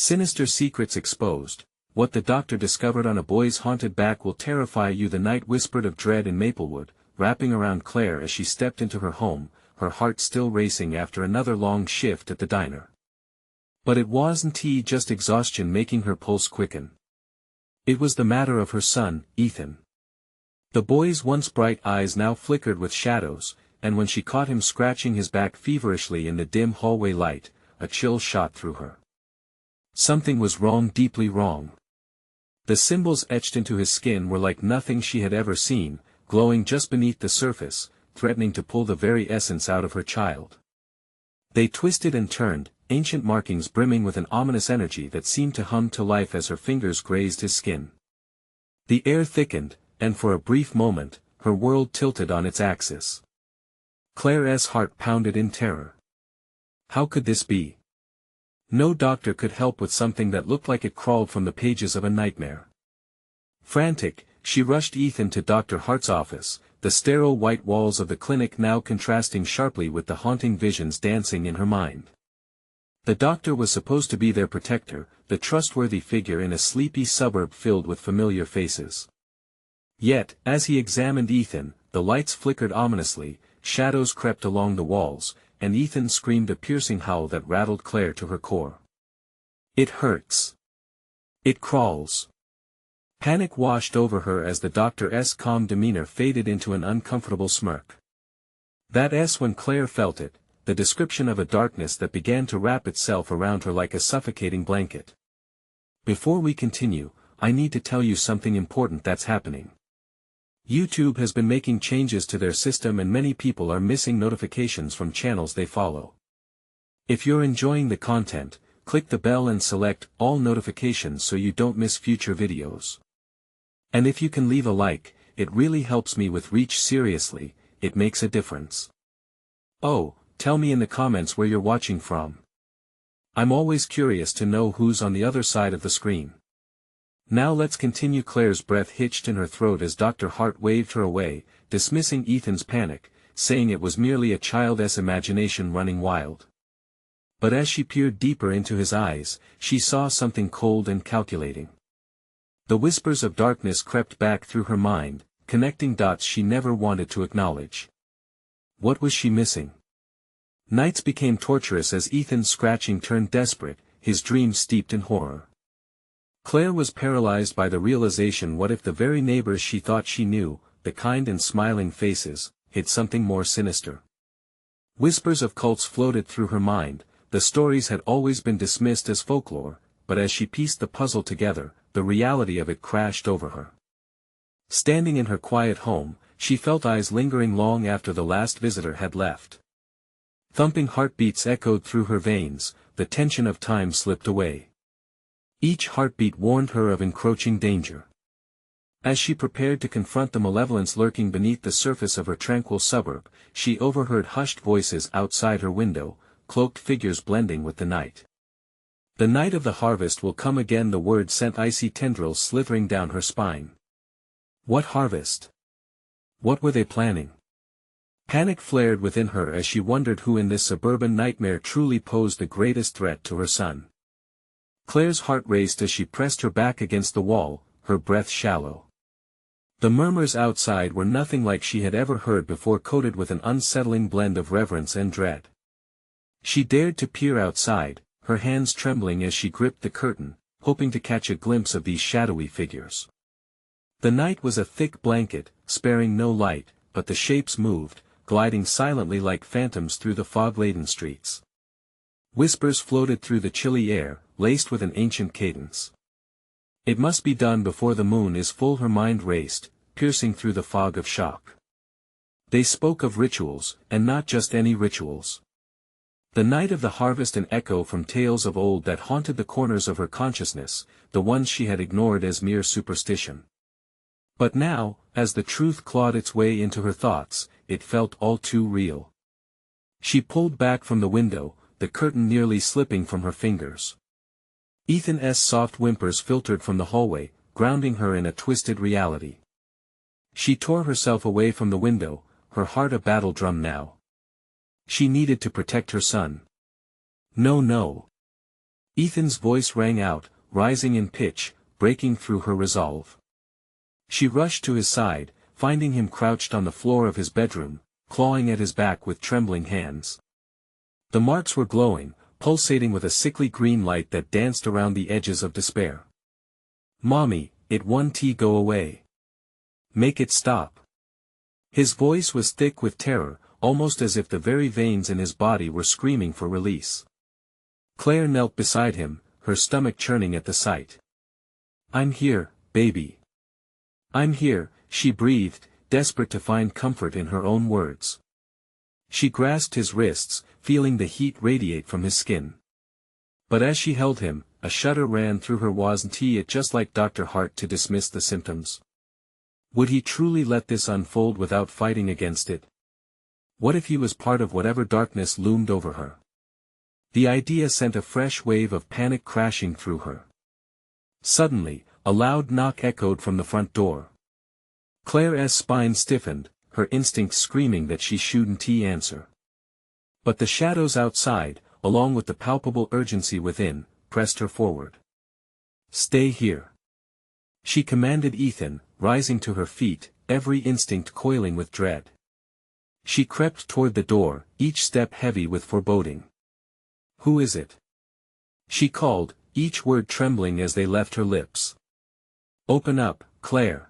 Sinister secrets exposed. What the doctor discovered on a boy's haunted back will terrify you. The night whispered of dread in Maplewood, wrapping around Claire as she stepped into her home, her heart still racing after another long shift at the diner. But it wasn't just exhaustion making her pulse quicken. It was the matter of her son, Ethan. The boy's once bright eyes now flickered with shadows, and when she caught him scratching his back feverishly in the dim hallway light, a chill shot through her. Something was wrong, deeply wrong. The symbols etched into his skin were like nothing she had ever seen, glowing just beneath the surface, threatening to pull the very essence out of her child. They twisted and turned, ancient markings brimming with an ominous energy that seemed to hum to life as her fingers grazed his skin. The air thickened, and for a brief moment, her world tilted on its axis. Claire's heart pounded in terror. How could this be? No doctor could help with something that looked like it crawled from the pages of a nightmare. Frantic, she rushed Ethan to Dr. Hart's office, the sterile white walls of the clinic now contrasting sharply with the haunting visions dancing in her mind. The doctor was supposed to be their protector, the trustworthy figure in a sleepy suburb filled with familiar faces. Yet, as he examined Ethan, the lights flickered ominously, shadows crept along the walls, and Ethan screamed a piercing howl that rattled Claire to her core. It hurts. It crawls. Panic washed over her as the doctor's calm demeanor faded into an uncomfortable smirk. That when Claire felt it, the description of a darkness that began to wrap itself around her like a suffocating blanket. Before we continue, I need to tell you something important that's happening. YouTube has been making changes to their system and many people are missing notifications from channels they follow. If you're enjoying the content, click the bell and select all notifications so you don't miss future videos. And if you can leave a like, it really helps me with reach. Seriously, it makes a difference. Oh, tell me in the comments where you're watching from. I'm always curious to know who's on the other side of the screen. Now let's continue. Claire's breath hitched in her throat as Dr. Hart waved her away, dismissing Ethan's panic, saying it was merely a child's imagination running wild. But as she peered deeper into his eyes, she saw something cold and calculating. The whispers of darkness crept back through her mind, connecting dots she never wanted to acknowledge. What was she missing? Nights became torturous as Ethan's scratching turned desperate, his dreams steeped in horror. Claire was paralyzed by the realization: what if the very neighbors she thought she knew, the kind and smiling faces, hid something more sinister? Whispers of cults floated through her mind. The stories had always been dismissed as folklore, but as she pieced the puzzle together, the reality of it crashed over her. Standing in her quiet home, she felt eyes lingering long after the last visitor had left. Thumping heartbeats echoed through her veins, the tension of time slipped away. Each heartbeat warned her of encroaching danger. As she prepared to confront the malevolence lurking beneath the surface of her tranquil suburb, she overheard hushed voices outside her window, cloaked figures blending with the night. The night of the harvest will come again. The word sent icy tendrils slithering down her spine. What harvest? What were they planning? Panic flared within her as she wondered who in this suburban nightmare truly posed the greatest threat to her son. Claire's heart raced as she pressed her back against the wall, her breath shallow. The murmurs outside were nothing like she had ever heard before, coated with an unsettling blend of reverence and dread. She dared to peer outside, her hands trembling as she gripped the curtain, hoping to catch a glimpse of these shadowy figures. The night was a thick blanket, sparing no light, but the shapes moved, gliding silently like phantoms through the fog-laden streets. Whispers floated through the chilly air, laced with an ancient cadence. It must be done before the moon is full. Her mind raced, piercing through the fog of shock. They spoke of rituals, and not just any rituals. The night of the harvest, an echo from tales of old that haunted the corners of her consciousness, the ones she had ignored as mere superstition. But now, as the truth clawed its way into her thoughts, it felt all too real. She pulled back from the window, the curtain nearly slipping from her fingers. Ethan's soft whimpers filtered from the hallway, grounding her in a twisted reality. She tore herself away from the window, her heart a battle drum now. She needed to protect her son. No. Ethan's voice rang out, rising in pitch, breaking through her resolve. She rushed to his side, finding him crouched on the floor of his bedroom, clawing at his back with trembling hands. The marks were glowing, pulsating with a sickly green light that danced around the edges of despair. "Mommy, it won't go away. Make it stop." His voice was thick with terror, almost as if the very veins in his body were screaming for release. Claire knelt beside him, her stomach churning at the sight. "I'm here, baby. I'm here," she breathed, desperate to find comfort in her own words. She grasped his wrists, feeling the heat radiate from his skin. But as she held him, a shudder ran through her. Wasn't it just like Dr. Hart to dismiss the symptoms? Would he truly let this unfold without fighting against it? What if he was part of whatever darkness loomed over her? The idea sent a fresh wave of panic crashing through her. Suddenly, a loud knock echoed from the front door. Claire's spine stiffened, her instincts screaming that she shouldn't answer. But the shadows outside, along with the palpable urgency within, pressed her forward. "Stay here," she commanded Ethan, rising to her feet, every instinct coiling with dread. She crept toward the door, each step heavy with foreboding. "Who is it?" she called, each word trembling as they left her lips. "Open up, Claire.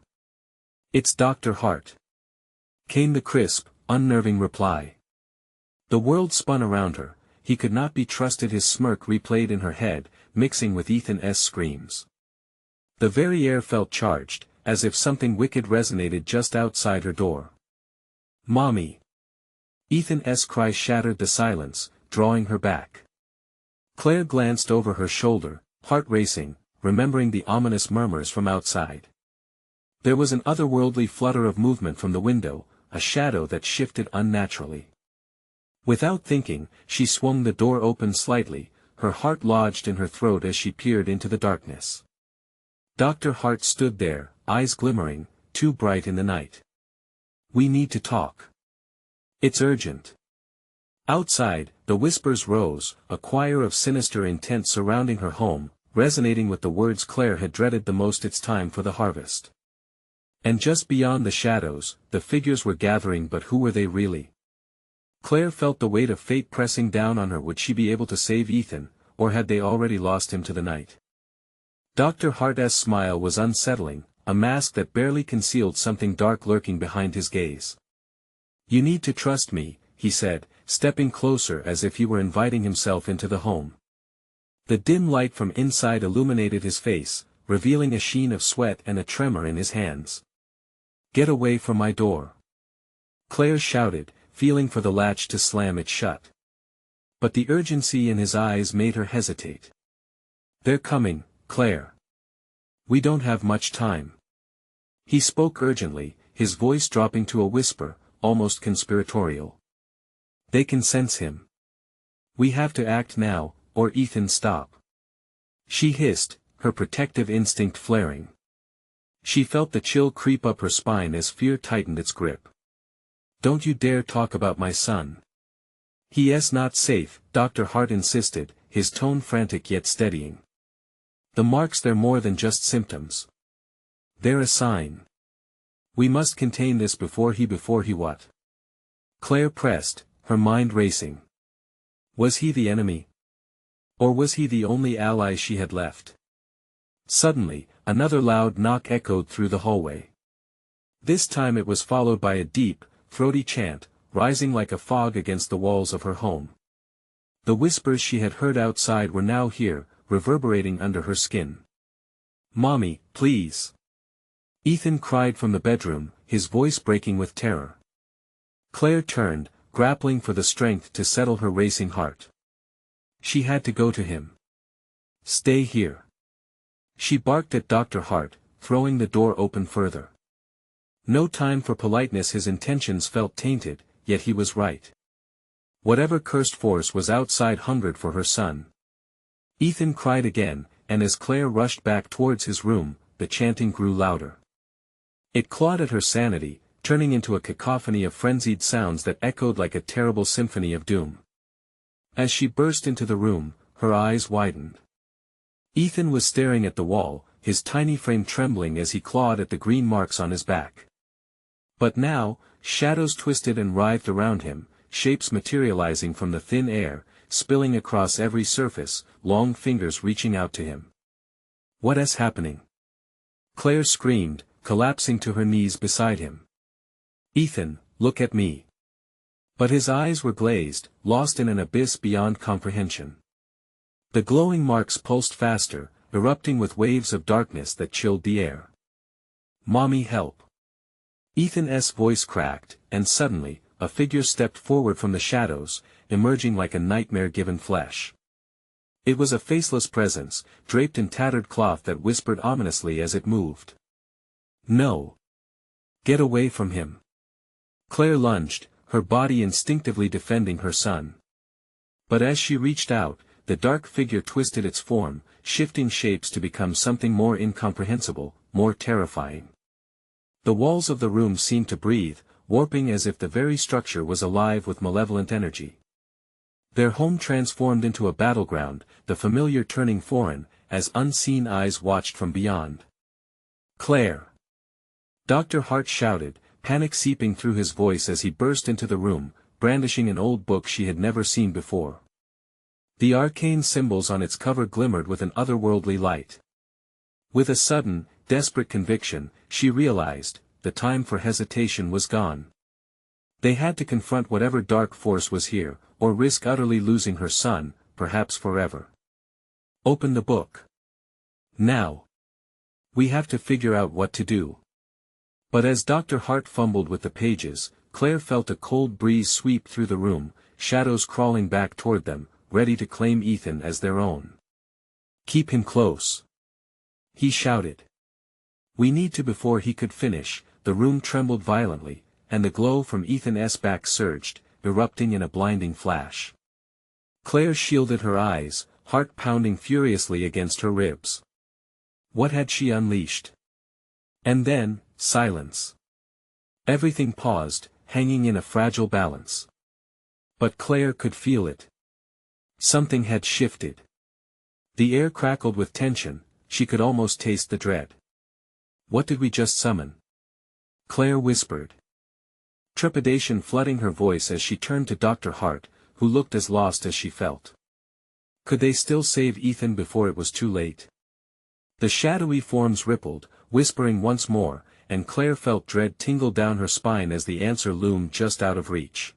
It's Dr. Hart," came the crisp, unnerving reply. The world spun around her. He could not be trusted. His smirk replayed in her head, mixing with Ethan's screams. The very air felt charged, as if something wicked resonated just outside her door. "Mommy!" Ethan's cry shattered the silence, drawing her back. Claire glanced over her shoulder, heart racing, remembering the ominous murmurs from outside. There was an otherworldly flutter of movement from the window, a shadow that shifted unnaturally. Without thinking, she swung the door open slightly, her heart lodged in her throat as she peered into the darkness. Dr. Hart stood there, eyes glimmering, too bright in the night. "We need to talk. It's urgent." Outside, the whispers rose, a choir of sinister intent surrounding her home, resonating with the words Claire had dreaded the most. "It's time for the harvest." And just beyond the shadows, the figures were gathering. But who were they really? Claire felt the weight of fate pressing down on her. Would she be able to save Ethan, or had they already lost him to the night? Dr. Hart's smile was unsettling, a mask that barely concealed something dark lurking behind his gaze. "You need to trust me," he said, stepping closer as if he were inviting himself into the home. The dim light from inside illuminated his face, revealing a sheen of sweat and a tremor in his hands. "Get away from my door!" Claire shouted, feeling for the latch to slam it shut. But the urgency in his eyes made her hesitate. "They're coming, Claire. We don't have much time." He spoke urgently, his voice dropping to a whisper, almost conspiratorial. "They can sense him. We have to act now, or Ethan stop." She hissed, her protective instinct flaring. She felt the chill creep up her spine as fear tightened its grip. "Don't you dare talk about my son. He's not safe," Dr. Hart insisted, his tone frantic yet steadying. "The marks, they're more than just symptoms. They're a sign. We must contain this before he what?" Claire pressed, her mind racing. Was he the enemy? Or was he the only ally she had left? Suddenly, another loud knock echoed through the hallway. This time it was followed by a deep, throaty chant, rising like a fog against the walls of her home. The whispers she had heard outside were now here, reverberating under her skin. "Mommy, please!" Ethan cried from the bedroom, his voice breaking with terror. Claire turned, grappling for the strength to settle her racing heart. She had to go to him. "Stay here!" She barked at Dr. Hart, throwing the door open further. No time for politeness. His intentions felt tainted, yet he was right. Whatever cursed force was outside hungered for her son. Ethan cried again, and as Claire rushed back towards his room, the chanting grew louder. It clawed at her sanity, turning into a cacophony of frenzied sounds that echoed like a terrible symphony of doom. As she burst into the room, her eyes widened. Ethan was staring at the wall, his tiny frame trembling as he clawed at the green marks on his back. But now, shadows twisted and writhed around him, shapes materializing from the thin air, spilling across every surface, long fingers reaching out to him. "What is happening?" Claire screamed, collapsing to her knees beside him. "Ethan, look at me." But his eyes were glazed, lost in an abyss beyond comprehension. The glowing marks pulsed faster, erupting with waves of darkness that chilled the air. "Mommy, help." Ethan's voice cracked, and suddenly, a figure stepped forward from the shadows, emerging like a nightmare-given flesh. It was a faceless presence, draped in tattered cloth that whispered ominously as it moved. "No. Get away from him." Claire lunged, her body instinctively defending her son. But as she reached out, the dark figure twisted its form, shifting shapes to become something more incomprehensible, more terrifying. The walls of the room seemed to breathe, warping as if the very structure was alive with malevolent energy. Their home transformed into a battleground, the familiar turning foreign, as unseen eyes watched from beyond. "Claire!" Dr. Hart shouted, panic seeping through his voice as he burst into the room, brandishing an old book she had never seen before. The arcane symbols on its cover glimmered with an otherworldly light. With a sudden, desperate conviction, she realized, the time for hesitation was gone. They had to confront whatever dark force was here, or risk utterly losing her son, perhaps forever. "Open the book. Now. We have to figure out what to do." But as Dr. Hart fumbled with the pages, Claire felt a cold breeze sweep through the room, shadows crawling back toward them, ready to claim Ethan as their own. "Keep him close," he shouted. "We need to." Before he could finish, the room trembled violently, and the glow from Ethan's back surged, erupting in a blinding flash. Claire shielded her eyes, heart pounding furiously against her ribs. What had she unleashed? And then, silence. Everything paused, hanging in a fragile balance. But Claire could feel it. Something had shifted. The air crackled with tension, she could almost taste the dread. "What did we just summon?" Claire whispered. Trepidation flooding her voice as she turned to Dr. Hart, who looked as lost as she felt. Could they still save Ethan before it was too late? The shadowy forms rippled, whispering once more, and Claire felt dread tingle down her spine as the answer loomed just out of reach.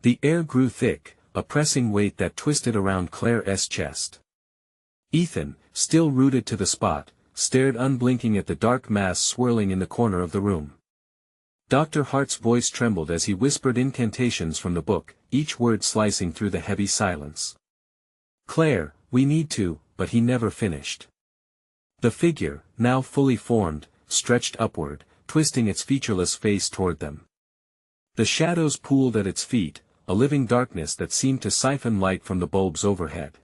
The air grew thick, a pressing weight that twisted around Claire's chest. Ethan, still rooted to the spot, stared unblinking at the dark mass swirling in the corner of the room. Dr. Hart's voice trembled as he whispered incantations from the book, each word slicing through the heavy silence. "Claire, we need to," but he never finished. The figure, now fully formed, stretched upward, twisting its featureless face toward them. The shadows pooled at its feet, a living darkness that seemed to siphon light from the bulbs overhead.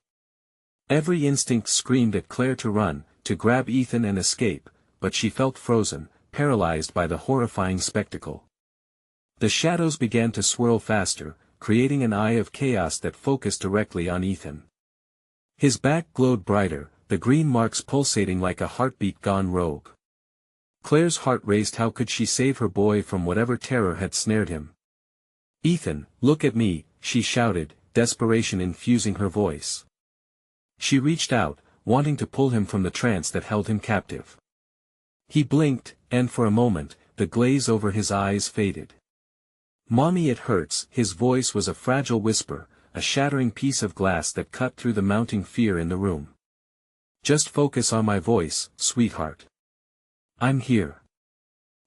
Every instinct screamed at Claire to run, to grab Ethan and escape, but she felt frozen, paralyzed by the horrifying spectacle. The shadows began to swirl faster, creating an eye of chaos that focused directly on Ethan. His back glowed brighter, the green marks pulsating like a heartbeat gone rogue. Claire's heart raced. How could she save her boy from whatever terror had snared him? "Ethan, look at me," she shouted, desperation infusing her voice. She reached out, wanting to pull him from the trance that held him captive. He blinked, and for a moment, the glaze over his eyes faded. "Mommy, it hurts." His voice was a fragile whisper, a shattering piece of glass that cut through the mounting fear in the room. "Just focus on my voice, sweetheart. I'm here."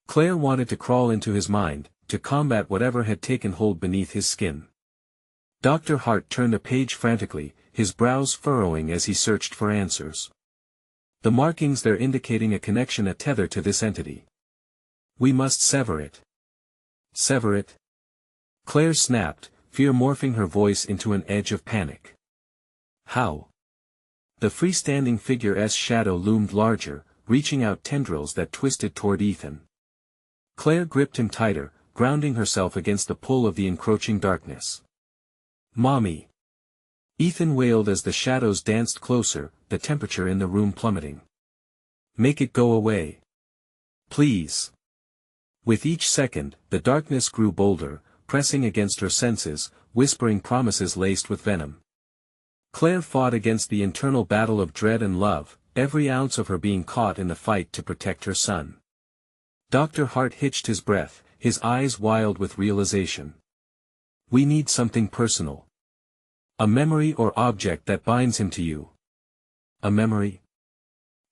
Claire wanted to crawl into his mind, to combat whatever had taken hold beneath his skin. Dr. Hart turned a page frantically, his brows furrowing as he searched for answers. The markings there indicating a connection, a tether to this entity. "We must sever it." "Sever it?" Claire snapped, fear morphing her voice into an edge of panic. "How?" The freestanding figure's shadow loomed larger, reaching out tendrils that twisted toward Ethan. Claire gripped him tighter, grounding herself against the pull of the encroaching darkness. "Mommy!" Ethan wailed as the shadows danced closer, the temperature in the room plummeting. Make it go away. Please. With each second, the darkness grew bolder, pressing against her senses, whispering promises laced with venom. Claire fought against the internal battle of dread and love, every ounce of her being caught in the fight to protect her son. Dr. Hart hitched his breath, his eyes wild with realization. We need something personal. A memory or object that binds him to you. A memory?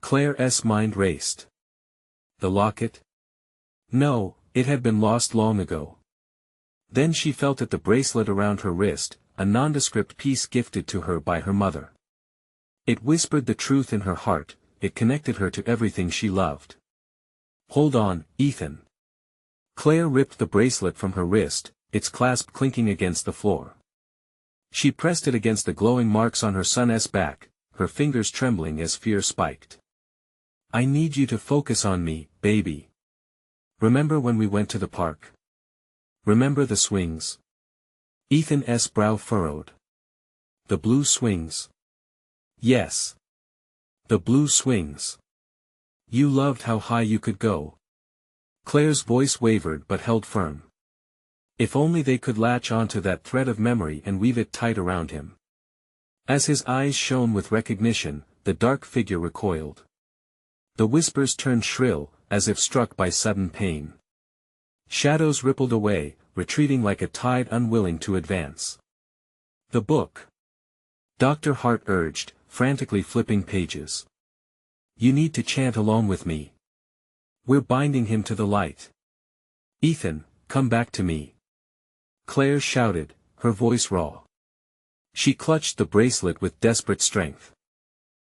Claire's mind raced. The locket? No, it had been lost long ago. Then she felt at the bracelet around her wrist, a nondescript piece gifted to her by her mother. It whispered the truth in her heart, it connected her to everything she loved. Hold on, Ethan. Claire ripped the bracelet from her wrist, its clasp clinking against the floor. She pressed it against the glowing marks on her son's back, her fingers trembling as fear spiked. I need you to focus on me, baby. Remember when we went to the park? Remember the swings? Ethan's brow furrowed. The blue swings. Yes. The blue swings. You loved how high you could go. Claire's voice wavered but held firm. If only they could latch onto that thread of memory and weave it tight around him. As his eyes shone with recognition, the dark figure recoiled. The whispers turned shrill, as if struck by sudden pain. Shadows rippled away, retreating like a tide unwilling to advance. The book. Dr. Hart urged, frantically flipping pages. You need to chant along with me. We're binding him to the light. Ethan, come back to me. Claire shouted, her voice raw. She clutched the bracelet with desperate strength.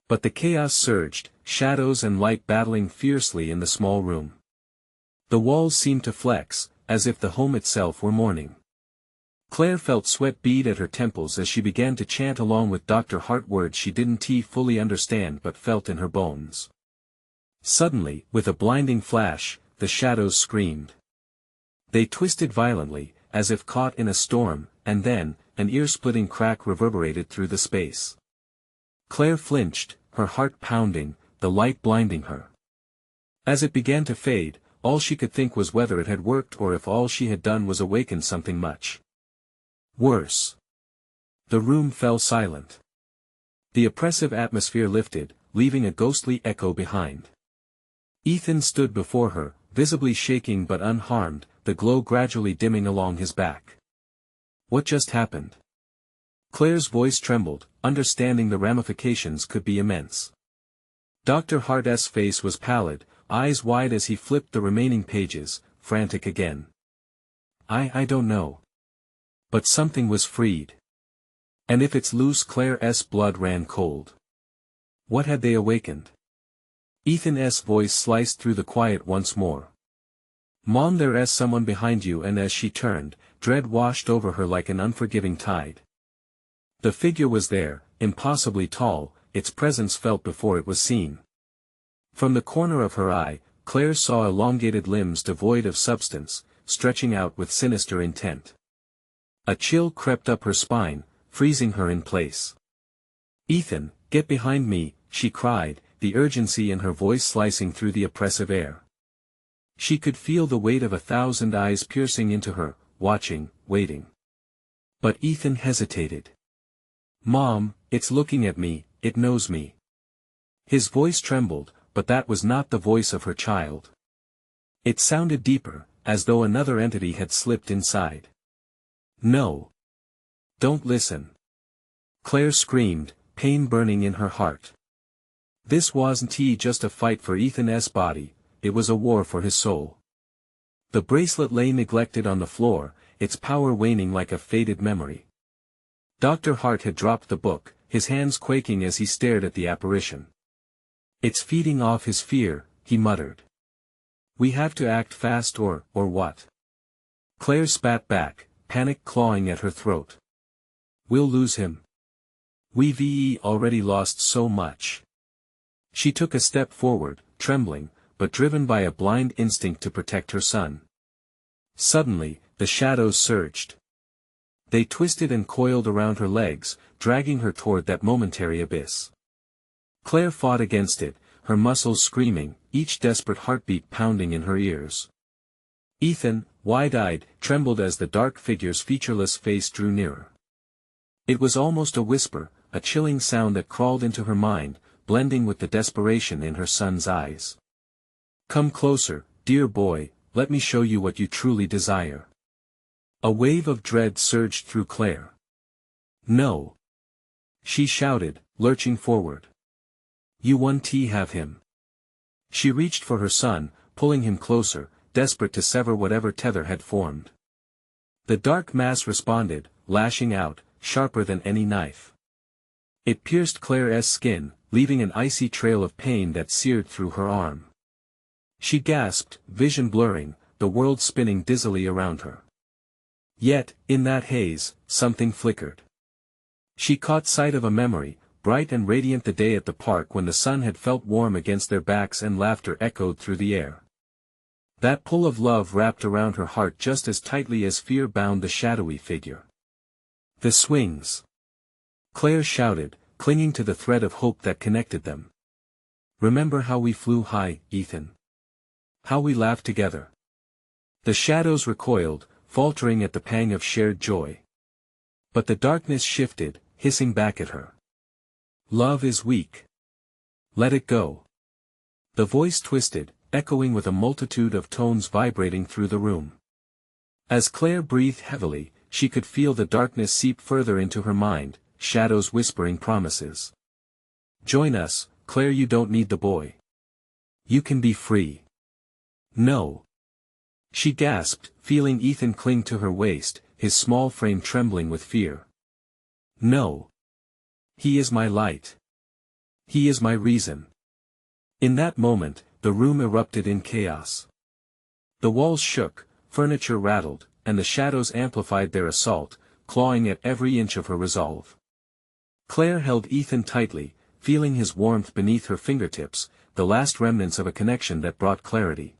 But the chaos surged, shadows and light battling fiercely in the small room. The walls seemed to flex, as if the home itself were mourning. Claire felt sweat bead at her temples as she began to chant along with Dr. Hart, words she didn't fully understand but felt in her bones. Suddenly, with a blinding flash, the shadows screamed. They twisted violently, as if caught in a storm, and then, an ear-splitting crack reverberated through the space. Claire flinched, her heart pounding, the light blinding her. As it began to fade, all she could think was whether it had worked or if all she had done was awaken something much worse. The room fell silent. The oppressive atmosphere lifted, leaving a ghostly echo behind. Ethan stood before her, visibly shaking but unharmed, the glow gradually dimming along his back. What just happened? Claire's voice trembled, understanding the ramifications could be immense. Dr. Hart's face was pallid, eyes wide as he flipped the remaining pages, frantic again. I don't know. But something was freed. And if it's loose, Claire's blood ran cold. What had they awakened? Ethan's voice sliced through the quiet once more. Mom, there's someone behind you, and as she turned, dread washed over her like an unforgiving tide. The figure was there, impossibly tall, its presence felt before it was seen. From the corner of her eye, Claire saw elongated limbs devoid of substance, stretching out with sinister intent. A chill crept up her spine, freezing her in place. Ethan, get behind me, she cried, the urgency in her voice slicing through the oppressive air. She could feel the weight of 1,000 eyes piercing into her, watching, waiting. But Ethan hesitated. Mom, it's looking at me, it knows me. His voice trembled, but that was not the voice of her child. It sounded deeper, as though another entity had slipped inside. No. Don't listen. Claire screamed, pain burning in her heart. This wasn't just a fight for Ethan's body, it was a war for his soul. The bracelet lay neglected on the floor, its power waning like a faded memory. Dr. Hart had dropped the book, his hands quaking as he stared at the apparition. It's feeding off his fear, he muttered. We have to act fast or what? Claire spat back, panic clawing at her throat. We'll lose him. We've already lost so much. She took a step forward, trembling, but driven by a blind instinct to protect her son. Suddenly, the shadows surged. They twisted and coiled around her legs, dragging her toward that momentary abyss. Claire fought against it, her muscles screaming, each desperate heartbeat pounding in her ears. Ethan, wide-eyed, trembled as the dark figure's featureless face drew nearer. It was almost a whisper, a chilling sound that crawled into her mind, blending with the desperation in her son's eyes. "Come closer, dear boy, let me show you what you truly desire." A wave of dread surged through Claire. "No!" she shouted, lurching forward. "You won't have him." She reached for her son, pulling him closer, desperate to sever whatever tether had formed. The dark mass responded, lashing out, sharper than any knife. It pierced Claire's skin, leaving an icy trail of pain that seared through her arm. She gasped, vision blurring, the world spinning dizzily around her. Yet, in that haze, something flickered. She caught sight of a memory, bright and radiant the day at the park when the sun had felt warm against their backs and laughter echoed through the air. That pull of love wrapped around her heart just as tightly as fear bound the shadowy figure. "The swings!" Claire shouted, clinging to the thread of hope that connected them. "Remember how we flew high, Ethan? How we laughed together?" The shadows recoiled, faltering at the pang of shared joy. But the darkness shifted, hissing back at her. "Love is weak. Let it go." The voice twisted, echoing with a multitude of tones vibrating through the room. As Claire breathed heavily, she could feel the darkness seep further into her mind, shadows whispering promises. "Join us, Claire, you don't need the boy. You can be free." "No." She gasped, feeling Ethan cling to her waist, his small frame trembling with fear. "No. He is my light. He is my reason." In that moment, the room erupted in chaos. The walls shook, furniture rattled, and the shadows amplified their assault, clawing at every inch of her resolve. Claire held Ethan tightly, feeling his warmth beneath her fingertips, the last remnants of a connection that brought clarity.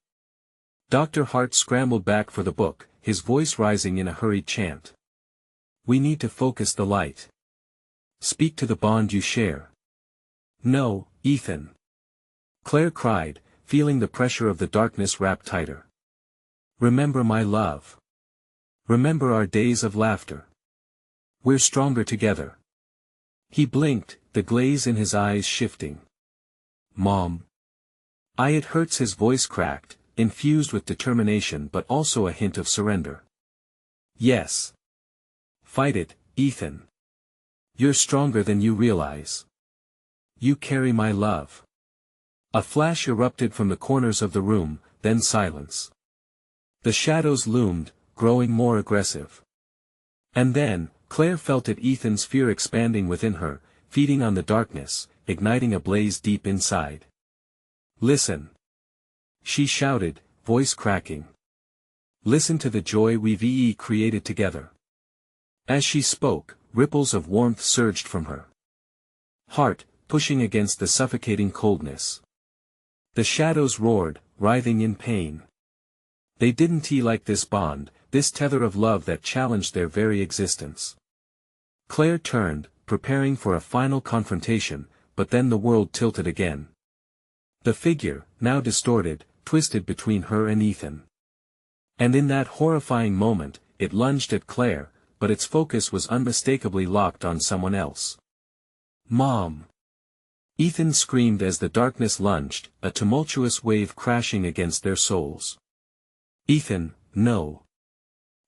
Dr. Hart scrambled back for the book, his voice rising in a hurried chant. "We need to focus the light. Speak to the bond you share." "No, Ethan." Claire cried, feeling the pressure of the darkness wrap tighter. "Remember my love. Remember our days of laughter. We're stronger together." He blinked, the glaze in his eyes shifting. "Mom." It hurts. His voice cracked, infused with determination but also a hint of surrender. "Yes. Fight it, Ethan. You're stronger than you realize. You carry my love." A flash erupted from the corners of the room, then silence. The shadows loomed, growing more aggressive. And then, Claire felt it, Ethan's fear expanding within her, feeding on the darkness, igniting a blaze deep inside. "Listen!" she shouted, voice cracking. "Listen to the joy we've created together." As she spoke, ripples of warmth surged from her heart, pushing against the suffocating coldness. The shadows roared, writhing in pain. They didn't like this bond, this tether of love that challenged their very existence. Claire turned, preparing for a final confrontation, but then the world tilted again. The figure, now distorted, twisted between her and Ethan. And in that horrifying moment, it lunged at Claire, but its focus was unmistakably locked on someone else. "Mom!" Ethan screamed as the darkness lunged, a tumultuous wave crashing against their souls. "Ethan, no!"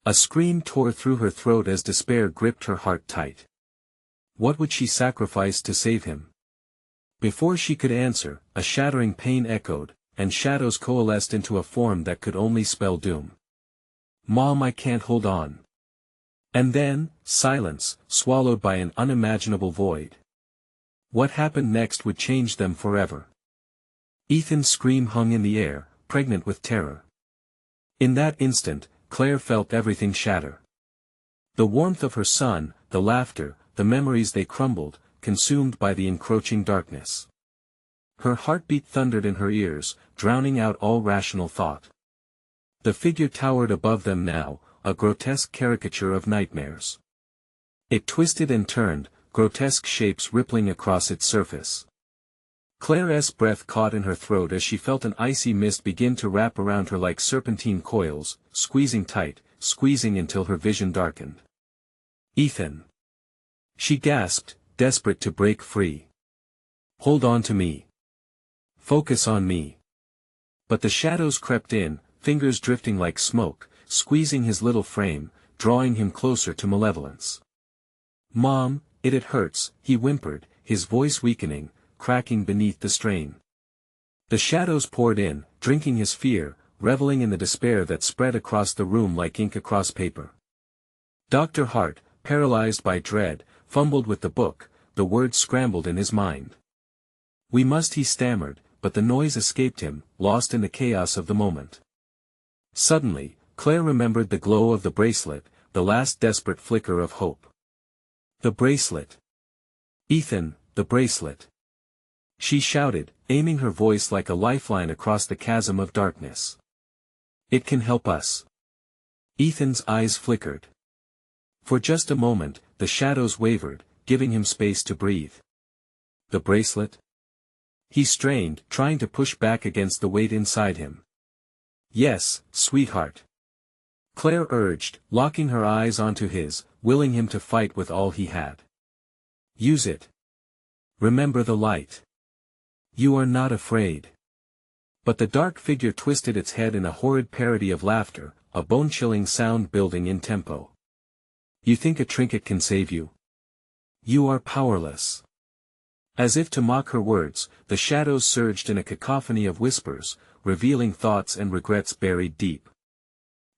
A scream tore through her throat as despair gripped her heart tight. What would she sacrifice to save him? Before she could answer, a shattering pain echoed, and shadows coalesced into a form that could only spell doom. "Mom, I can't hold on." And then, silence, swallowed by an unimaginable void. What happened next would change them forever. Ethan's scream hung in the air, pregnant with terror. In that instant, Claire felt everything shatter. The warmth of her son, the laughter, the memories, they crumbled, consumed by the encroaching darkness. Her heartbeat thundered in her ears, drowning out all rational thought. The figure towered above them now, a grotesque caricature of nightmares. It twisted and turned, grotesque shapes rippling across its surface. Claire's breath caught in her throat as she felt an icy mist begin to wrap around her like serpentine coils, squeezing tight, squeezing until her vision darkened. Ethan! She gasped, desperate to break free. Hold on to me. Focus on me. But the shadows crept in, fingers drifting like smoke, squeezing his little frame, drawing him closer to malevolence. Mom, it hurts, he whimpered, his voice weakening, cracking beneath the strain. The shadows poured in, drinking his fear, reveling in the despair that spread across the room like ink across paper. Dr. Hart, paralyzed by dread, fumbled with the book, the words scrambled in his mind. We must, he stammered, but the noise escaped him, lost in the chaos of the moment. Suddenly, Claire remembered the glow of the bracelet, the last desperate flicker of hope. The bracelet. Ethan, the bracelet. She shouted, aiming her voice like a lifeline across the chasm of darkness. It can help us. Ethan's eyes flickered. For just a moment, the shadows wavered, giving him space to breathe. The bracelet? He strained, trying to push back against the weight inside him. Yes, sweetheart. Claire urged, locking her eyes onto his, willing him to fight with all he had. Use it. Remember the light. You are not afraid. But the dark figure twisted its head in a horrid parody of laughter, a bone-chilling sound building in tempo. You think a trinket can save you? You are powerless. As if to mock her words, the shadows surged in a cacophony of whispers, revealing thoughts and regrets buried deep.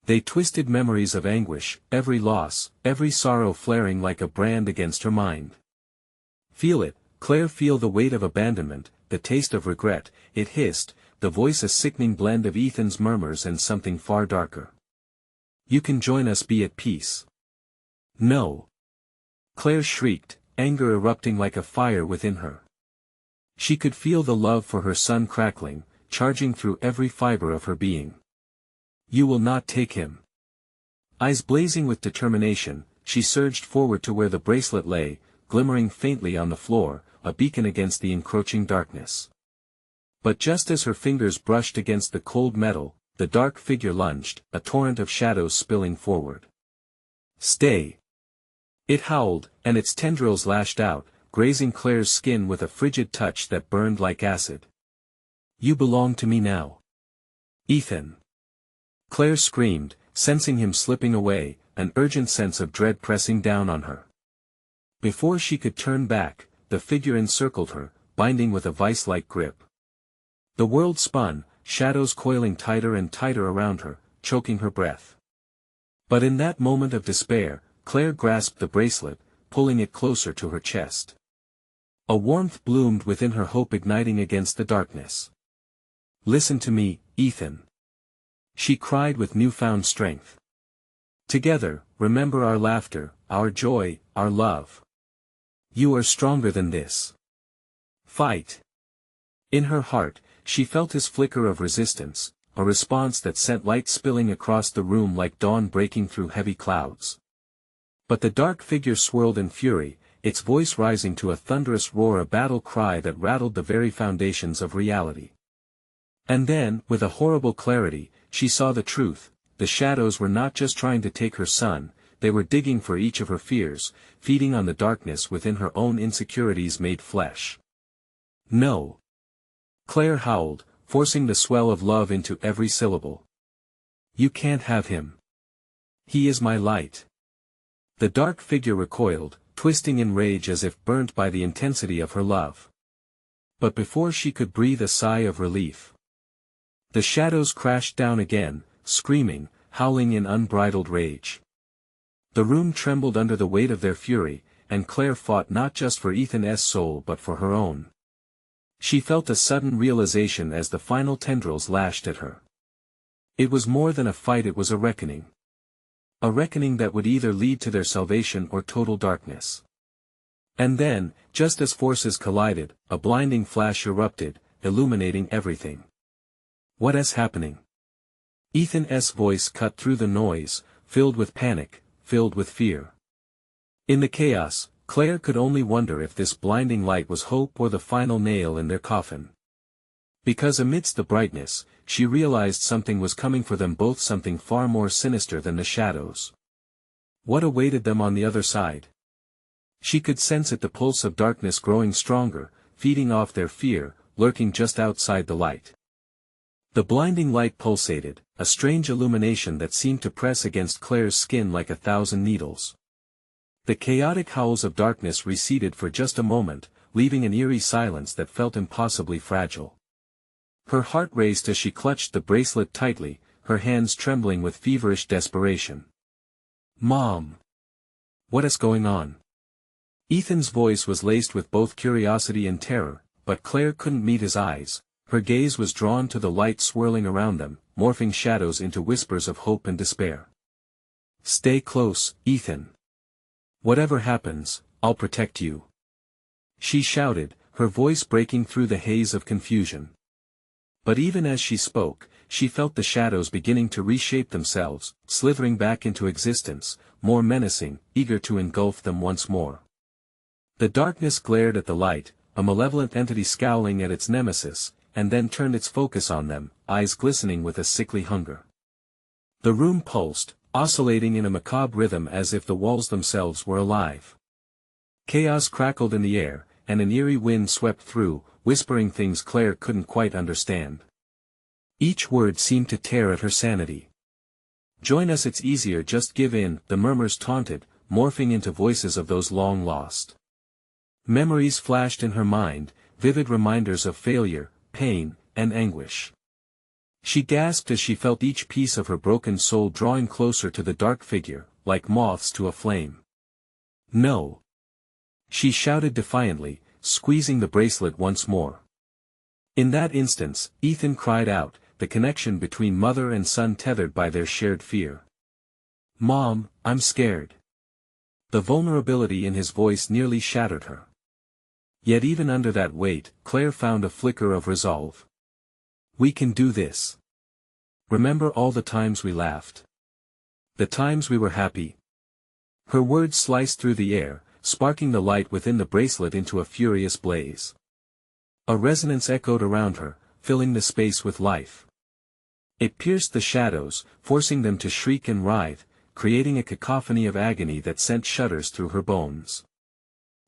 They twisted memories of anguish, every loss, every sorrow flaring like a brand against her mind. Feel it, Claire, feel the weight of abandonment, the taste of regret, it hissed, the voice a sickening blend of Ethan's murmurs and something far darker. You can join us, be at peace. No. Claire shrieked, anger erupting like a fire within her. She could feel the love for her son crackling, charging through every fiber of her being. You will not take him. Eyes blazing with determination, she surged forward to where the bracelet lay, glimmering faintly on the floor, a beacon against the encroaching darkness. But just as her fingers brushed against the cold metal, the dark figure lunged, a torrent of shadows spilling forward. Stay! It howled, and its tendrils lashed out, grazing Claire's skin with a frigid touch that burned like acid. You belong to me now. Ethan! Claire screamed, sensing him slipping away, an urgent sense of dread pressing down on her. Before she could turn back, the figure encircled her, binding with a vice-like grip. The world spun, shadows coiling tighter and tighter around her, choking her breath. But in that moment of despair, Claire grasped the bracelet, pulling it closer to her chest. A warmth bloomed within her, hope igniting against the darkness. Listen to me, Ethan. She cried with newfound strength. Together, remember our laughter, our joy, our love. You are stronger than this. Fight. In her heart, she felt his flicker of resistance, a response that sent light spilling across the room like dawn breaking through heavy clouds. But the dark figure swirled in fury, its voice rising to a thunderous roar, a battle cry that rattled the very foundations of reality. And then, with a horrible clarity, she saw the truth. The shadows were not just trying to take her son, they were digging for each of her fears, feeding on the darkness within her own insecurities made flesh. No. Claire howled, forcing the swell of love into every syllable. You can't have him. He is my light. The dark figure recoiled, twisting in rage as if burnt by the intensity of her love. But before she could breathe a sigh of relief, the shadows crashed down again, screaming, howling in unbridled rage. The room trembled under the weight of their fury, and Claire fought not just for Ethan's soul but for her own. She felt a sudden realization as the final tendrils lashed at her. It was more than a fight, it was a reckoning. A reckoning that would either lead to their salvation or total darkness. And then, just as forces collided, a blinding flash erupted, illuminating everything. What is happening? Ethan's voice cut through the noise, filled with panic, filled with fear. In the chaos, Claire could only wonder if this blinding light was hope or the final nail in their coffin. Because amidst the brightness, she realized something was coming for them both, something far more sinister than the shadows. What awaited them on the other side? She could sense it, the pulse of darkness growing stronger, feeding off their fear, lurking just outside the light. The blinding light pulsated, a strange illumination that seemed to press against Claire's skin like 1,000 needles. The chaotic howls of darkness receded for just a moment, leaving an eerie silence that felt impossibly fragile. Her heart raced as she clutched the bracelet tightly, her hands trembling with feverish desperation. "Mom! What is going on?" Ethan's voice was laced with both curiosity and terror, but Claire couldn't meet his eyes. Her gaze was drawn to the light swirling around them, morphing shadows into whispers of hope and despair. "Stay close, Ethan. Whatever happens, I'll protect you," she shouted, her voice breaking through the haze of confusion. But even as she spoke, she felt the shadows beginning to reshape themselves, slithering back into existence, more menacing, eager to engulf them once more. The darkness glared at the light, a malevolent entity scowling at its nemesis, and then turned its focus on them, eyes glistening with a sickly hunger. The room pulsed, oscillating in a macabre rhythm as if the walls themselves were alive. Chaos crackled in the air, and an eerie wind swept through, whispering things Claire couldn't quite understand. Each word seemed to tear at her sanity. "Join us, it's easier, just give in," the murmurs taunted, morphing into voices of those long lost. Memories flashed in her mind, vivid reminders of failure, pain, and anguish. She gasped as she felt each piece of her broken soul drawing closer to the dark figure, like moths to a flame. "No!" she shouted defiantly, squeezing the bracelet once more. In that instant, Ethan cried out, the connection between mother and son tethered by their shared fear. "Mom, I'm scared." The vulnerability in his voice nearly shattered her. Yet even under that weight, Claire found a flicker of resolve. "We can do this. Remember all the times we laughed? The times we were happy?" Her words sliced through the air, sparking the light within the bracelet into a furious blaze. A resonance echoed around her, filling the space with life. It pierced the shadows, forcing them to shriek and writhe, creating a cacophony of agony that sent shudders through her bones.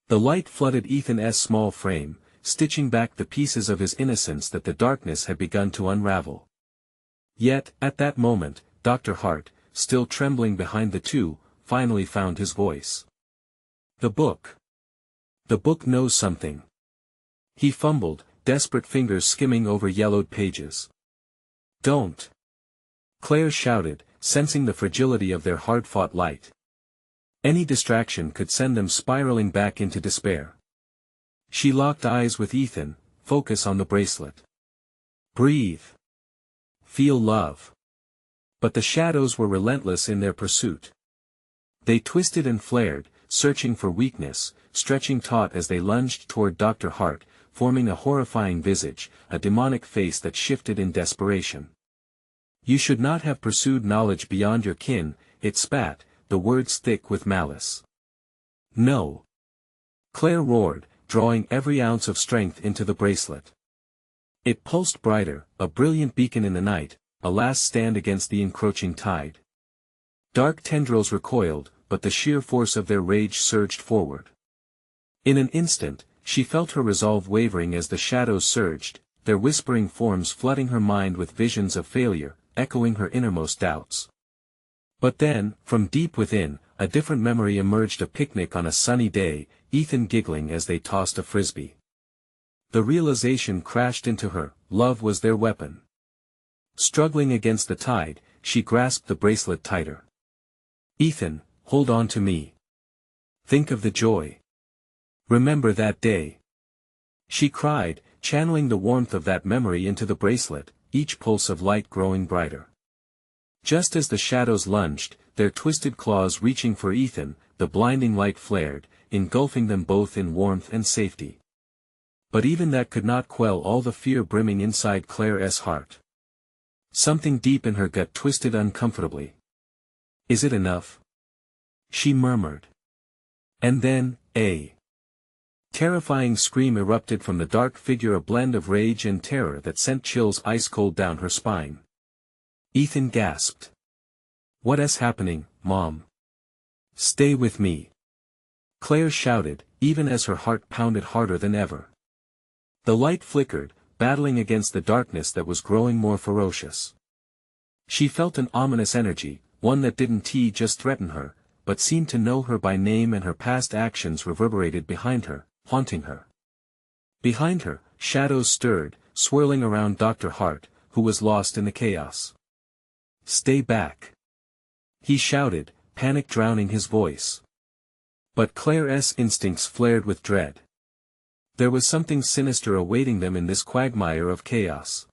The light flooded Ethan's small frame, stitching back the pieces of his innocence that the darkness had begun to unravel. Yet, at that moment, Dr. Hart, still trembling behind the two, finally found his voice. "The book. The book knows something." He fumbled, desperate fingers skimming over yellowed pages. "Don't!" Claire shouted, sensing the fragility of their hard-fought light. Any distraction could send them spiraling back into despair. She locked eyes with Ethan, focus on the bracelet. "Breathe. Feel love." But the shadows were relentless in their pursuit. They twisted and flared, searching for weakness, stretching taut as they lunged toward Dr. Hart, forming a horrifying visage, a demonic face that shifted in desperation. "You should not have pursued knowledge beyond your kin," it spat, the words thick with malice. "No!" Claire roared, drawing every ounce of strength into the bracelet. It pulsed brighter, a brilliant beacon in the night, a last stand against the encroaching tide. Dark tendrils recoiled, but the sheer force of their rage surged forward. In an instant, she felt her resolve wavering as the shadows surged, their whispering forms flooding her mind with visions of failure, echoing her innermost doubts. But then, from deep within, a different memory emerged: a picnic on a sunny day, Ethan giggling as they tossed a frisbee. The realization crashed into her, love was their weapon. Struggling against the tide, she grasped the bracelet tighter. "Ethan, hold on to me. Think of the joy. Remember that day." She cried, channeling the warmth of that memory into the bracelet, each pulse of light growing brighter. Just as the shadows lunged, their twisted claws reaching for Ethan, the blinding light flared, engulfing them both in warmth and safety. But even that could not quell all the fear brimming inside Claire's heart. Something deep in her gut twisted uncomfortably. "Is it enough?" she murmured. And then, A terrifying scream erupted from the dark figure, a blend of rage and terror that sent chills ice-cold down her spine. Ethan gasped. "What's happening, Mom? Stay with me!" Claire shouted, even as her heart pounded harder than ever. The light flickered, battling against the darkness that was growing more ferocious. She felt an ominous energy, one that didn't just threaten her, but seemed to know her by name, and her past actions reverberated behind her, haunting her. Behind her, shadows stirred, swirling around Dr. Hart, who was lost in the chaos. "Stay back!" he shouted, panic drowning his voice. But Claire's instincts flared with dread. There was something sinister awaiting them in this quagmire of chaos.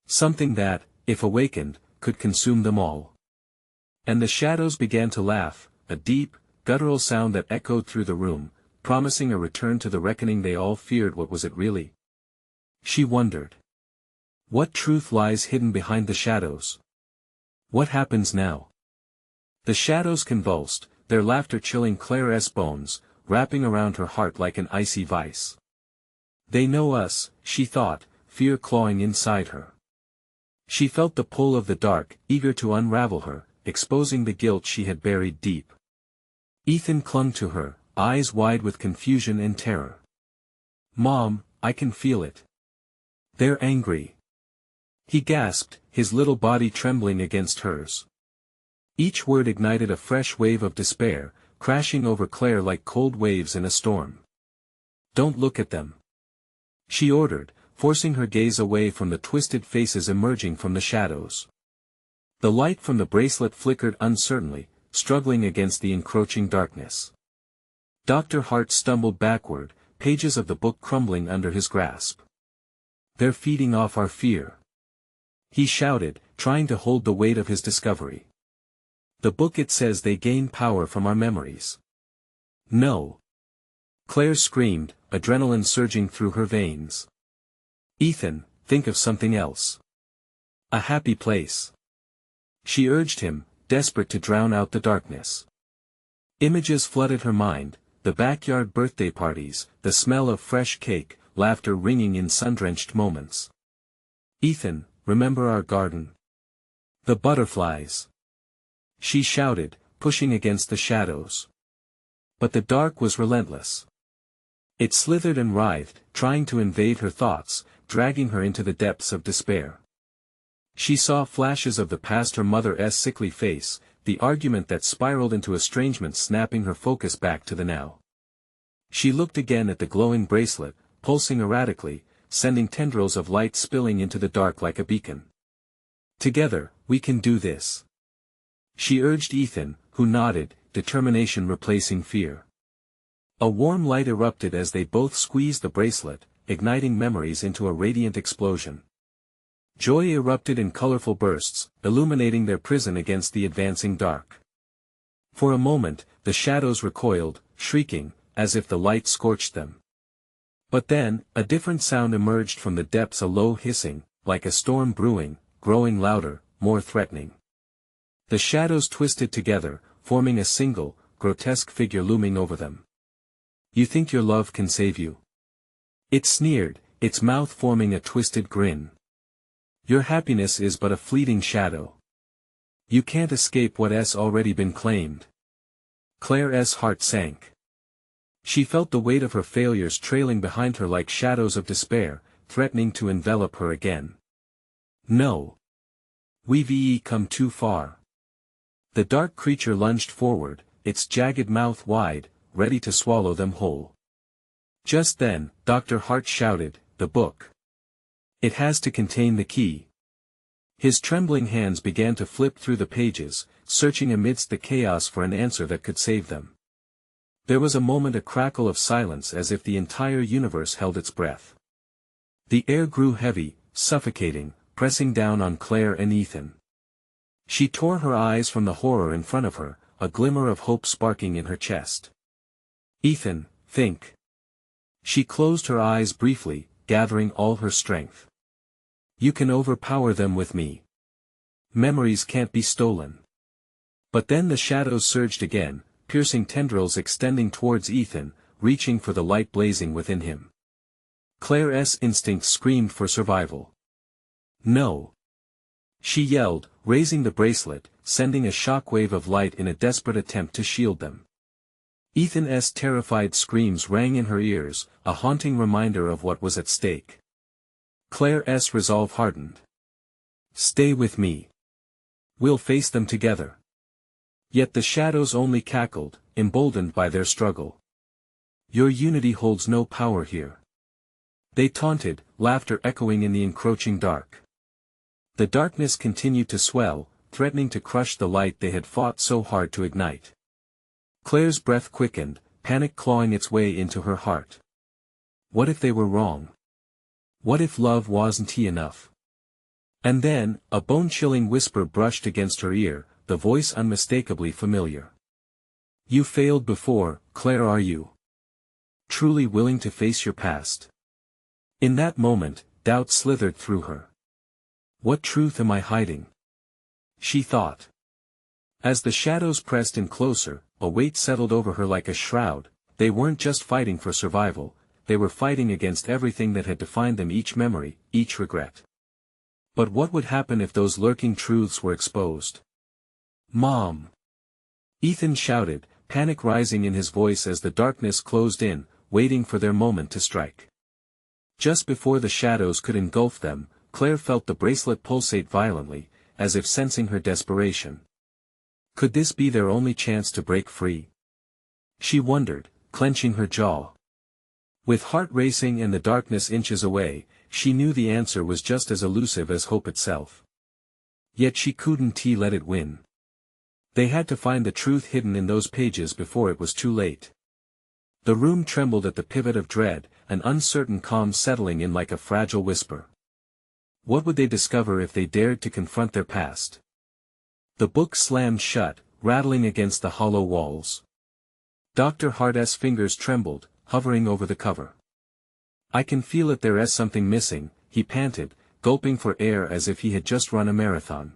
Something that, if awakened, could consume them all. And the shadows began to laugh, a deep, guttural sound that echoed through the room, promising a return to the reckoning they all feared. What was it really? She wondered. What truth lies hidden behind the shadows? What happens now? The shadows convulsed, their laughter chilling Claire's bones, wrapping around her heart like an icy vice. They know us, she thought, fear clawing inside her. She felt the pull of the dark, eager to unravel her, exposing the guilt she had buried deep. Ethan clung to her, eyes wide with confusion and terror. "Mom, I can feel it. They're angry," he gasped, his little body trembling against hers. Each word ignited a fresh wave of despair, crashing over Claire like cold waves in a storm. "Don't look at them," she ordered, forcing her gaze away from the twisted faces emerging from the shadows. The light from the bracelet flickered uncertainly, struggling against the encroaching darkness. Dr. Hart stumbled backward, pages of the book crumbling under his grasp. "They're feeding off our fear," he shouted, trying to hold the weight of his discovery. "The book, it says they gain power from our memories." "No!" Claire screamed, adrenaline surging through her veins. "Ethan, think of something else. A happy place," she urged him, desperate to drown out the darkness. Images flooded her mind, the backyard birthday parties, the smell of fresh cake, laughter ringing in sun-drenched moments. "Ethan, remember our garden? The butterflies," she shouted, pushing against the shadows. But the dark was relentless. It slithered and writhed, trying to invade her thoughts, dragging her into the depths of despair. She saw flashes of the past, her mother's sickly face, the argument that spiraled into estrangement, snapping her focus back to the now. She looked again at the glowing bracelet, pulsing erratically, sending tendrils of light spilling into the dark like a beacon. "Together, we can do this," she urged Ethan, who nodded, determination replacing fear. A warm light erupted as they both squeezed the bracelet, igniting memories into a radiant explosion. Joy erupted in colorful bursts, illuminating their prison against the advancing dark. For a moment, the shadows recoiled, shrieking, as if the light scorched them. But then, a different sound emerged from the depths, a low hissing, like a storm brewing, growing louder, more threatening. The shadows twisted together, forming a single, grotesque figure looming over them. "You think your love can save you?" it sneered, its mouth forming a twisted grin. "Your happiness is but a fleeting shadow. You can't escape what's already been claimed." Claire's heart sank. She felt the weight of her failures trailing behind her like shadows of despair, threatening to envelop her again. "No. We've come too far." The dark creature lunged forward, its jagged mouth wide, ready to swallow them whole. Just then, Dr. Hart shouted, "The book. It has to contain the key." His trembling hands began to flip through the pages, searching amidst the chaos for an answer that could save them. There was a moment, a crackle of silence, as if the entire universe held its breath. The air grew heavy, suffocating, pressing down on Claire and Ethan. She tore her eyes from the horror in front of her, a glimmer of hope sparking in her chest. "Ethan, think." She closed her eyes briefly, gathering all her strength. "You can overpower them with me. Memories can't be stolen." But then the shadows surged again, piercing tendrils extending towards Ethan, reaching for the light blazing within him. Claire's instinct screamed for survival. No! She yelled, raising the bracelet, sending a shockwave of light in a desperate attempt to shield them. Ethan's terrified screams rang in her ears, a haunting reminder of what was at stake. Claire's resolve hardened. Stay with me. We'll face them together. Yet the shadows only cackled, emboldened by their struggle. Your unity holds no power here. They taunted, laughter echoing in the encroaching dark. The darkness continued to swell, threatening to crush the light they had fought so hard to ignite. Claire's breath quickened, panic clawing its way into her heart. What if they were wrong? What if love wasn't enough? And then, a bone-chilling whisper brushed against her ear, the voice unmistakably familiar. You failed before, Claire. Are you truly willing to face your past? In that moment, doubt slithered through her. What truth am I hiding? She thought. As the shadows pressed in closer, a weight settled over her like a shroud. They weren't just fighting for survival, they were fighting against everything that had defined them, each memory, each regret. But what would happen if those lurking truths were exposed? Mom! Ethan shouted, panic rising in his voice as the darkness closed in, waiting for their moment to strike. Just before the shadows could engulf them, Claire felt the bracelet pulsate violently, as if sensing her desperation. Could this be their only chance to break free? She wondered, clenching her jaw. With heart racing and the darkness inches away, she knew the answer was just as elusive as hope itself. Yet she couldn't let it win. They had to find the truth hidden in those pages before it was too late. The room trembled at the pivot of dread, an uncertain calm settling in like a fragile whisper. What would they discover if they dared to confront their past? The book slammed shut, rattling against the hollow walls. Dr. Hart's fingers trembled, hovering over the cover. I can feel it, there's something missing, he panted, gulping for air as if he had just run a marathon.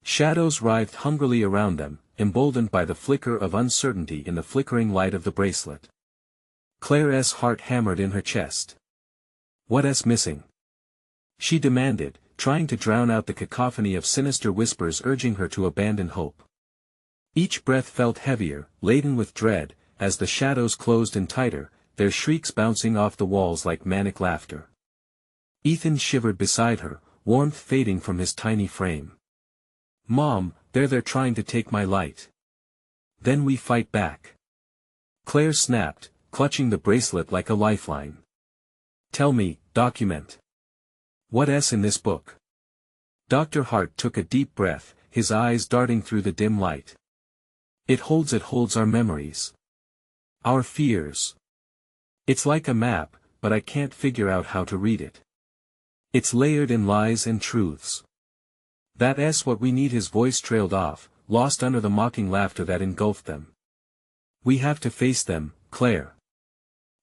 Shadows writhed hungrily around them, emboldened by the flicker of uncertainty in the flickering light of the bracelet. Claire's heart hammered in her chest. What's missing? She demanded, trying to drown out the cacophony of sinister whispers urging her to abandon hope. Each breath felt heavier, laden with dread, as the shadows closed in tighter, their shrieks bouncing off the walls like manic laughter. Ethan shivered beside her, warmth fading from his tiny frame. Mom, they're trying to take my light. Then we fight back. Claire snapped, clutching the bracelet like a lifeline. Tell me, document. What's in this book? Dr. Hart took a deep breath, his eyes darting through the dim light. It holds our memories. Our fears. It's like a map, but I can't figure out how to read it. It's layered in lies and truths. That's what we need. His voice trailed off, lost under the mocking laughter that engulfed them. We have to face them, Claire.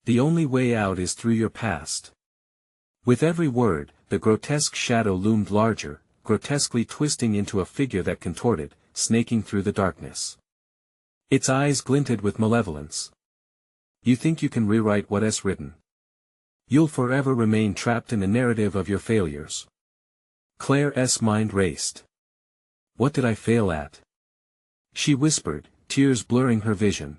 The only way out is through your past. With every word, the grotesque shadow loomed larger, grotesquely twisting into a figure that contorted, snaking through the darkness. Its eyes glinted with malevolence. You think you can rewrite what's written? You'll forever remain trapped in the narrative of your failures. Claire's mind raced. What did I fail at? She whispered, tears blurring her vision.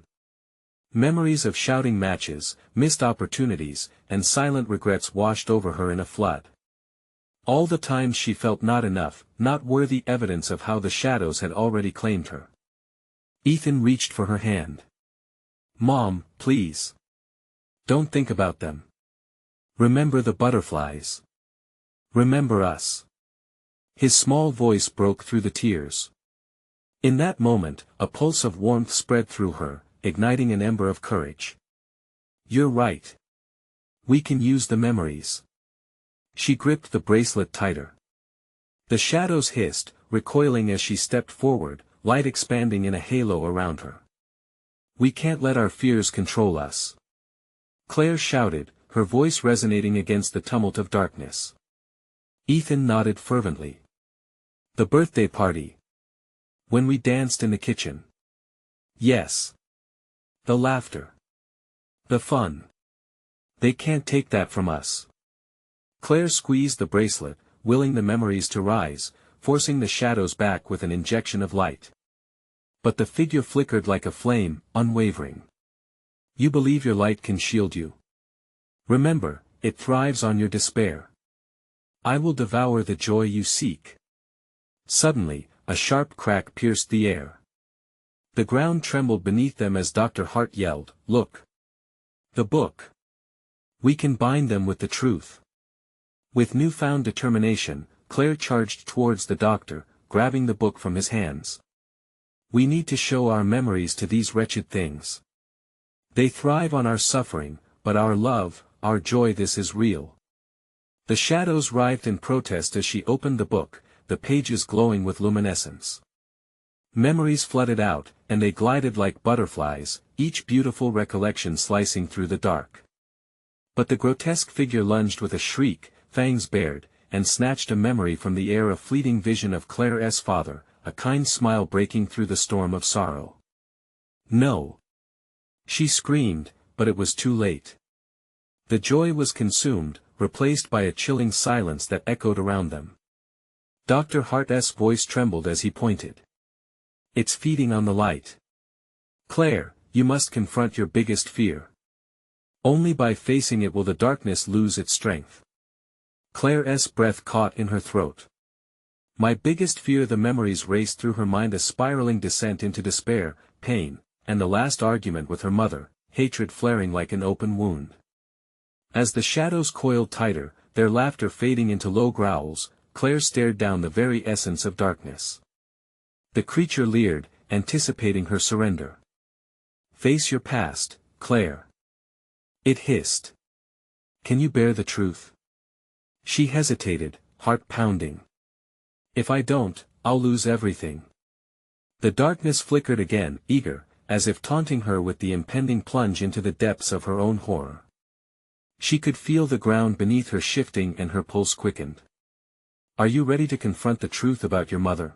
Memories of shouting matches, missed opportunities, and silent regrets washed over her in a flood. All the times she felt not enough, not worthy, evidence of how the shadows had already claimed her. Ethan reached for her hand. Mom, please. Don't think about them. Remember the butterflies. Remember us. His small voice broke through the tears. In that moment, a pulse of warmth spread through her, igniting an ember of courage. You're right. We can use the memories. She gripped the bracelet tighter. The shadows hissed, recoiling as she stepped forward, light expanding in a halo around her. We can't let our fears control us. Claire shouted, her voice resonating against the tumult of darkness. Ethan nodded fervently. The birthday party. When we danced in the kitchen. Yes. The laughter. The fun. They can't take that from us. Claire squeezed the bracelet, willing the memories to rise, forcing the shadows back with an injection of light. But the figure flickered like a flame, unwavering. You believe your light can shield you. Remember, it thrives on your despair. I will devour the joy you seek. Suddenly, a sharp crack pierced the air. The ground trembled beneath them as Dr. Hart yelled, "Look! The book! We can bind them with the truth." With newfound determination, Claire charged towards the doctor, grabbing the book from his hands. We need to show our memories to these wretched things. They thrive on our suffering, but our love, our joy, this is real. The shadows writhed in protest as she opened the book, the pages glowing with luminescence. Memories flooded out, and they glided like butterflies, each beautiful recollection slicing through the dark. But the grotesque figure lunged with a shriek, fangs bared, and snatched a memory from the air, a fleeting vision of Claire's father, a kind smile breaking through the storm of sorrow. No! She screamed, but it was too late. The joy was consumed, replaced by a chilling silence that echoed around them. Dr. Hart's voice trembled as he pointed. It's feeding on the light. Claire, you must confront your biggest fear. Only by facing it will the darkness lose its strength. Claire's breath caught in her throat. My biggest fear. The memories raced through her mind, a spiraling descent into despair, pain, and the last argument with her mother, hatred flaring like an open wound. As the shadows coiled tighter, their laughter fading into low growls, Claire stared down the very essence of darkness. The creature leered, anticipating her surrender. Face your past, Claire. It hissed. Can you bear the truth? She hesitated, heart pounding. If I don't, I'll lose everything. The darkness flickered again, eager, as if taunting her with the impending plunge into the depths of her own horror. She could feel the ground beneath her shifting and her pulse quickened. Are you ready to confront the truth about your mother?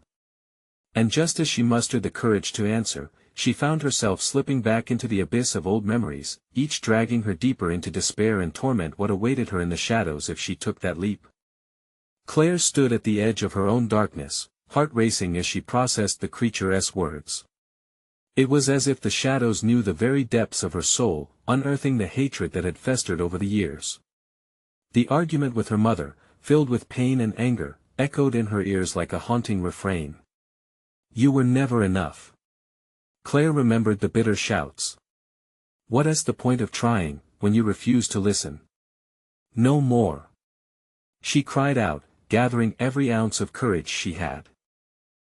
And just as she mustered the courage to answer, she found herself slipping back into the abyss of old memories, each dragging her deeper into despair and torment. What awaited her in the shadows if she took that leap? Claire stood at the edge of her own darkness, heart racing as she processed the creature's words. It was as if the shadows knew the very depths of her soul, unearthing the hatred that had festered over the years. The argument with her mother, filled with pain and anger, echoed in her ears like a haunting refrain. You were never enough. Claire remembered the bitter shouts. What is the point of trying, when you refuse to listen? No more. She cried out, gathering every ounce of courage she had.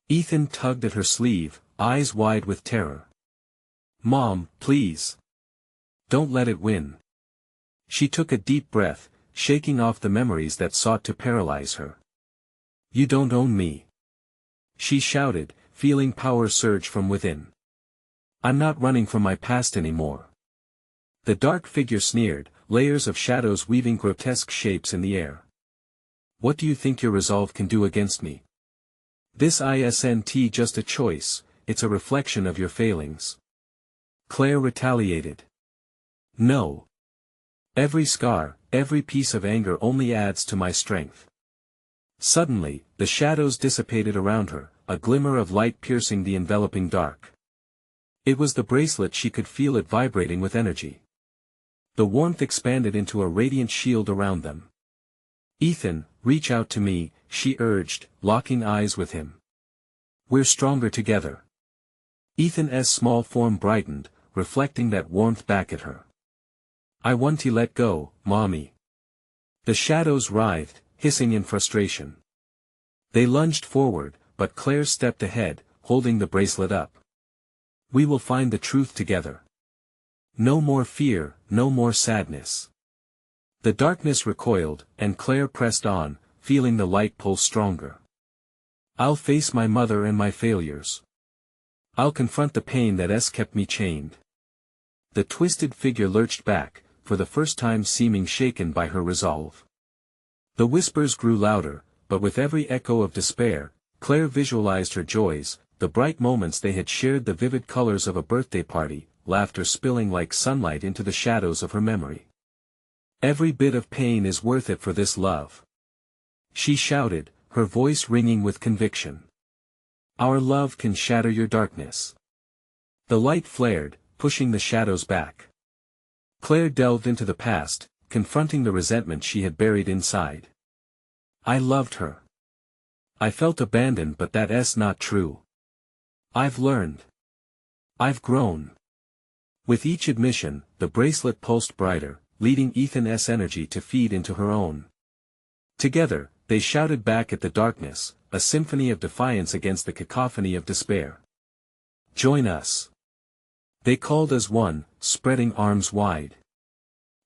Ethan tugged at her sleeve, eyes wide with terror. Mom, please. Don't let it win. She took a deep breath, shaking off the memories that sought to paralyze her. You don't own me. She shouted, feeling power surge from within. I'm not running from my past anymore. The dark figure sneered, layers of shadows weaving grotesque shapes in the air. What do you think your resolve can do against me? This isn't just a choice, it's a reflection of your failings. Claire retaliated. No. Every scar, every piece of anger only adds to my strength. Suddenly, the shadows dissipated around her, a glimmer of light piercing the enveloping dark. It was the bracelet. She could feel it vibrating with energy. The warmth expanded into a radiant shield around them. Ethan, reach out to me, she urged, locking eyes with him. We're stronger together. Ethan's small form brightened, reflecting that warmth back at her. I want to let go, Mommy. The shadows writhed, hissing in frustration. They lunged forward, but Claire stepped ahead, holding the bracelet up. We will find the truth together. No more fear, no more sadness. The darkness recoiled, and Claire pressed on, feeling the light pull stronger. I'll face my mother and my failures. I'll confront the pain that has kept me chained. The twisted figure lurched back, for the first time seeming shaken by her resolve. The whispers grew louder, but with every echo of despair, Claire visualized her joys, the bright moments they had shared, the vivid colors of a birthday party, laughter spilling like sunlight into the shadows of her memory. Every bit of pain is worth it for this love, she shouted, her voice ringing with conviction. Our love can shatter your darkness. The light flared, pushing the shadows back. Claire delved into the past, confronting the resentment she had buried inside. I loved her. I felt abandoned, but that's not true. I've learned. I've grown. With each admission, the bracelet pulsed brighter, leading Ethan's energy to feed into her own. Together, they shouted back at the darkness, a symphony of defiance against the cacophony of despair. Join us. They called as one, spreading arms wide.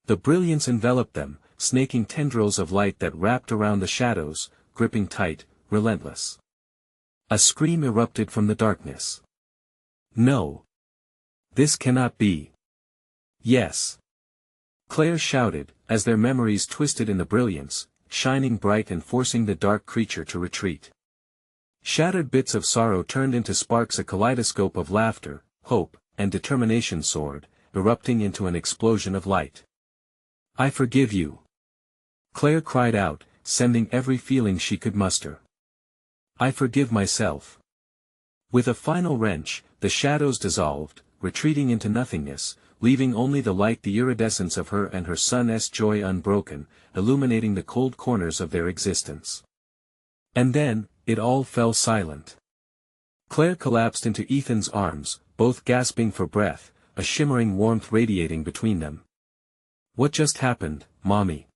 The brilliance enveloped them, snaking tendrils of light that wrapped around the shadows, gripping tight, relentless. A scream erupted from the darkness. No. This cannot be. Yes. Claire shouted, as their memories twisted in the brilliance, shining bright and forcing the dark creature to retreat. Shattered bits of sorrow turned into sparks, a kaleidoscope of laughter, hope, and determination soared, erupting into an explosion of light. I forgive you. Claire cried out, sending every feeling she could muster. I forgive myself. With a final wrench, the shadows dissolved, retreating into nothingness, leaving only the light, the iridescence of her and her son's joy unbroken, illuminating the cold corners of their existence. And then, it all fell silent. Claire collapsed into Ethan's arms, both gasping for breath, a shimmering warmth radiating between them. What just happened, Mommy?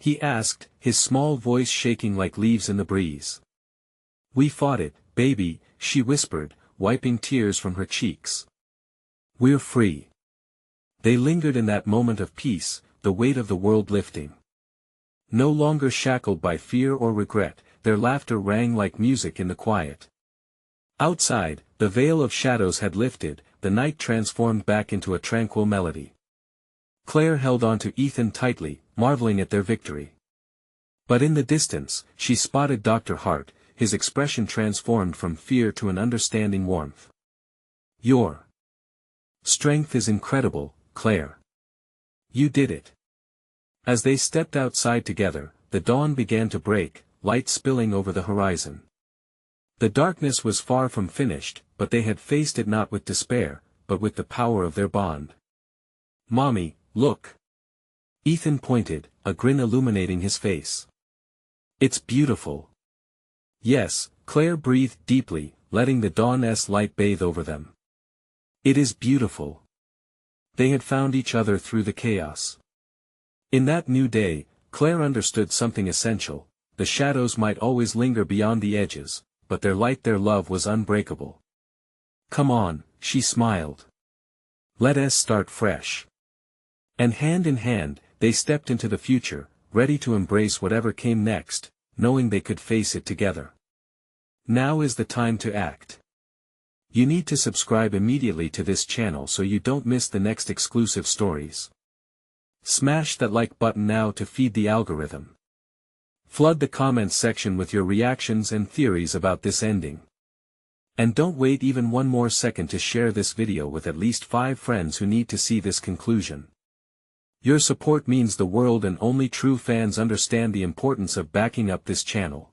He asked, his small voice shaking like leaves in the breeze. We fought it, baby, she whispered, wiping tears from her cheeks. We're free. They lingered in that moment of peace, the weight of the world lifting. No longer shackled by fear or regret, their laughter rang like music in the quiet. Outside, the veil of shadows had lifted, the night transformed back into a tranquil melody. Claire held on to Ethan tightly, marveling at their victory. But in the distance, she spotted Dr. Hart, his expression transformed from fear to an understanding warmth. Your strength is incredible, Claire. You did it. As they stepped outside together, the dawn began to break, light spilling over the horizon. The darkness was far from finished, but they had faced it not with despair, but with the power of their bond. Mommy, look. Ethan pointed, a grin illuminating his face. It's beautiful. Yes, Claire breathed deeply, letting the dawn's light bathe over them. It is beautiful. They had found each other through the chaos. In that new day, Claire understood something essential: the shadows might always linger beyond the edges, but their light, their love was unbreakable. Come on, she smiled. Let us start fresh. And hand in hand, they stepped into the future, ready to embrace whatever came next, knowing they could face it together. Now is the time to act. You need to subscribe immediately to this channel so you don't miss the next exclusive stories. Smash that like button now to feed the algorithm. Flood the comments section with your reactions and theories about this ending. And don't wait even one more second to share this video with at least 5 friends who need to see this conclusion. Your support means the world, and only true fans understand the importance of backing up this channel.